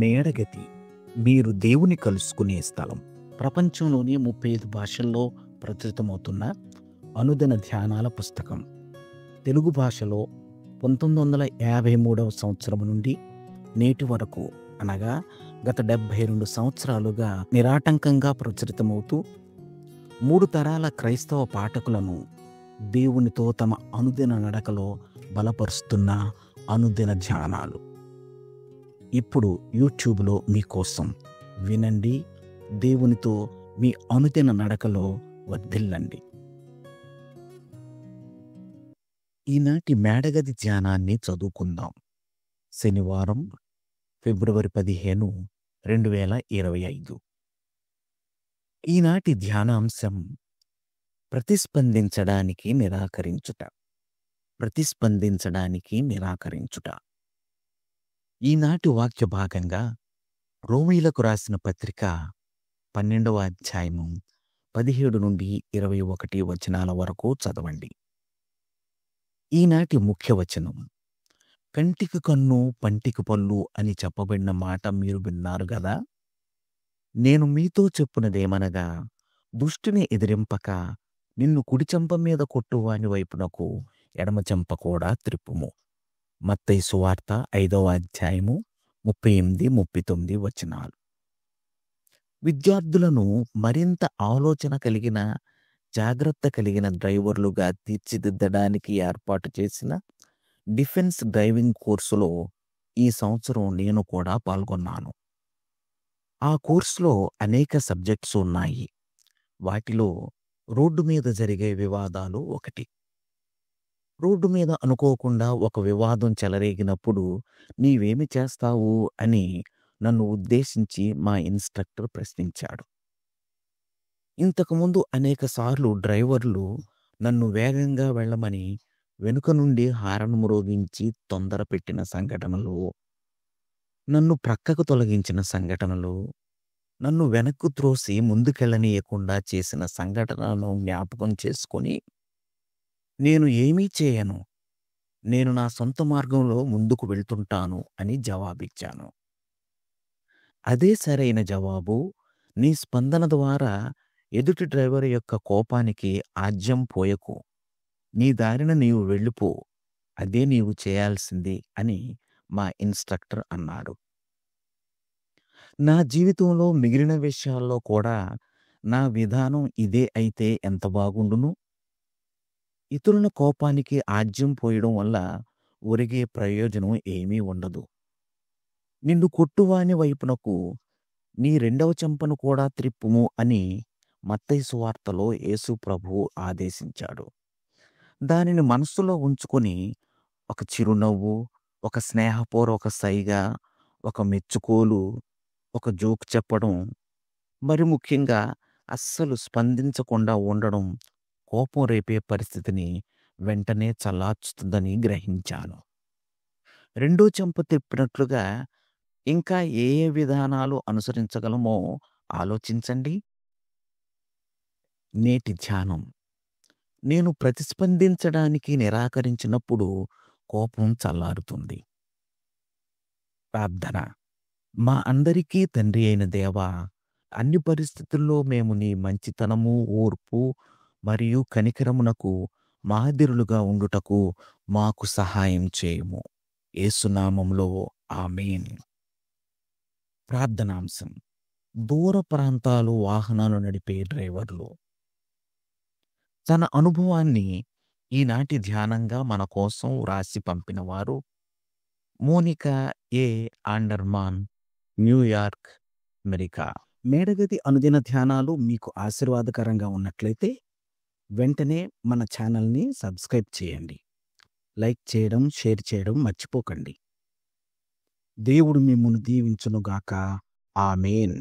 మేడగది మీరు దేవుని కలుసుకునే స్థలం. ప్రపంచంలోని 35 భాషల్లో ప్రచురితమవుతున్న అనుదిన ధ్యానాల పుస్తకం. తెలుగు భాషలో 1953 సంవత్సరం నుండి నేటి వరకు, అనగా గత 72 సంవత్సరాలుగా నిరాటంకంగా ప్రచురితమవుతూ 3 తరాల క్రైస్తవ పాఠకులను దేవునితో తమ అనుదిన నడకలో బలపరుస్తున్న అనుదిన ధ్యానాలు ఇప్పుడు యూట్యూబ్లో మీకోసం. వినండి, దేవునితో మీ అనుదిన నడకలో వర్ధిల్లండి. ఈనాటి మేడగది ధ్యానాన్ని చదువుకుందాం. శనివారం, ఫిబ్రవరి 15, 2025. ఈనాటి ధ్యానాంశం ప్రతిస్పందించడానికి నిరాకరించుట. ప్రతిస్పందించడానికి నిరాకరించుట. ఈనాటి వాక్య భాగంగా రోమీలకు రాసిన పత్రిక 12వ అధ్యాయము 17 నుండి 21 వచనాల వరకు చదవండి. ఈనాటి ముఖ్య వచనం, కంటికి కన్ను పంటికి పళ్ళు అని చెప్పబడిన మాట మీరు విన్నారు గదా. నేను మీతో చెప్పునదేమనగా, దుష్టుని ఎదిరింపక నిన్ను కుడి చెంప మీద కొట్టువాని వైపునకు ఎడమ చెంప కూడా త్రిప్పుము. మత్తయి సువార్త 5వ అధ్యాయము 38, 39 వచనాలు. విద్యార్థులను మరింత ఆలోచన కలిగిన, జాగ్రత్త కలిగిన డ్రైవర్లుగా తీర్చిదిద్దడానికి ఏర్పాటు చేసిన డిఫెన్స్ డ్రైవింగ్ కోర్సులో ఈ సంవత్సరం నేను కూడా పాల్గొన్నాను. ఆ కోర్సులో అనేక సబ్జెక్ట్స్ ఉన్నాయి. వాటిలో రోడ్డు మీద జరిగే వివాదాలు ఒకటి. రోడ్డు మీద అనుకోకుండా ఒక వివాదం చెలరేగినప్పుడు నీవేమి చేస్తావు అని నన్ను ఉద్దేశించి మా ఇన్స్ట్రక్టర్ ప్రశ్నించాడు. ఇంతకుముందు అనేకసార్లు డ్రైవర్లు నన్ను వేగంగా వెళ్ళమని వెనుక నుండి హారన్ మ్రోగించి తొందర పెట్టిన సంఘటనలు, నన్ను ప్రక్కకు తొలగించిన సంఘటనలు, నన్ను వెనక్కు త్రోసి ముందుకెళ్ళనీయకుండా చేసిన సంఘటనలను జ్ఞాపకం చేసుకొని, నేను ఏమీ చేయను, నేను నా సొంత మార్గంలో ముందుకు వెళ్తుంటాను అని జవాబిచ్చాను. అదే సరైన జవాబు. నీ స్పందన ద్వారా ఎదుటి డ్రైవర్ యొక్క కోపానికి ఆజ్యం పోయకు. నీ దారిన నీవు వెళ్ళిపో. అదే నీవు చేయాల్సింది అని మా ఇన్స్ట్రక్టర్ అన్నాడు. నా జీవితంలో మిగిలిన విషయాల్లో కూడా నా విధానం ఇదే అయితే ఎంత బాగుండును. ఇతరుల కోపానికి ఆజ్యం పోయడం వల్ల ఒరిగే ప్రయోజనం ఏమీ ఉండదు. నిన్ను కొట్టువాని వైపునకు నీ రెండవ చెంపను కూడా త్రిప్పుము అని మత్తయి సువార్తలో యేసు ప్రభువు ఆదేశించాడు. దానిని మనస్సులో ఉంచుకొని ఒక చిరునవ్వు, ఒక స్నేహపూర్వక సైగ, ఒక మెచ్చుకోలు, ఒక జోక్ చెప్పడం, మరి ముఖ్యంగా అస్సలు స్పందించకుండా ఉండడం కోపం రేపే పరిస్థితిని వెంటనే చల్లార్చుతుందని గ్రహించాను. రెండో చెంప తిప్పినట్లుగా ఇంకా ఏ ఏ విధానాలు అనుసరించగలమో ఆలోచించండి. నేటి ధ్యానం. నేను ప్రతిస్పందించడానికి నిరాకరించినప్పుడు కోపం చల్లారుతుంది. ప్రార్థన. మా అందరికీ తండ్రి అయిన దేవా, అన్ని పరిస్థితుల్లో మేము నీ మంచితనము, ఓర్పు మరియు కనికరమునకు మాదిరులుగా ఉండుటకు మాకు సహాయం చేయము. యేసునామములో ఆమేన్. ప్రార్థనాంశం. దూర ప్రాంతాలు వాహనాలు నడిపే డ్రైవర్లు. తన అనుభవాన్ని ఈనాటి ధ్యానంగా మన కోసం వ్రాసి పంపినవారు మోనికా ఏ. ఆండర్మాన్, న్యూయార్క్, అమెరికా. మేడగది అనుదిన ధ్యానాలు మీకు ఆశీర్వాదకరంగా ఉన్నట్లయితే వెంటనే మన ఛానల్ని సబ్స్క్రైబ్ చేయండి. లైక్ చేయడం, షేర్ చేయడం మర్చిపోకండి. దేవుడు మిమ్మును దీవించునుగాక. ఆమేన్.